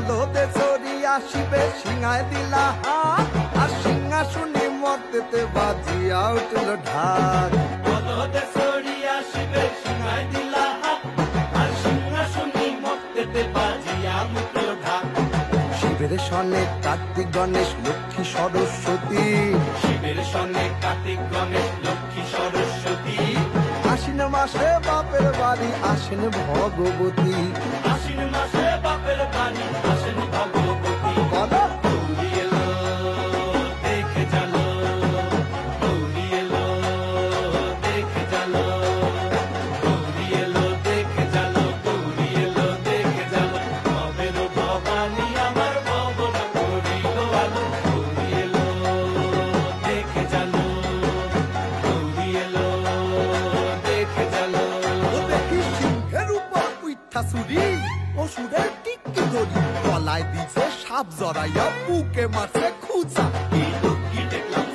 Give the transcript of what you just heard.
বলদে চড়িয়া শিবে সিংহায় দিলা হাত আর সিংহাসনে মর্তেতে বাজিয়া উঠল ঢাক বলদে চড়িয়া শিবে সিংহায় দিলা হাত আর সিংহাসনে মর্তেতে বাজিয়া উঠল ঢাক শিবের সনে কার্তিক গণেশ লক্ষ্মী সরস্বতী শিবের সনে কার্তিক গণেশ লক্ষ্মী সরস্বতী আশ্বিন মাসে বাপের বাড়ি আসেন ভগবতী আশ্বিন মাসে বাপের বাড়ি আসেন ভগবতী গৌরী এলো দেখে জানো গৌরী এলো দেখে জানো গৌরী এলো দেখে জানো গৌরী এলো দেখে জানো ভবের ভবানী আমার ভবন করিল আলো গৌরী এলো দেখে জানো গৌরী এলো দেখে জানো দেখি সিংহের উপর উঠা চুরি অসুরের টিকি ধরি গলায় দিছে সাপ জড়াইয়া বুকে মারছে খুঁজা কি দেখলাম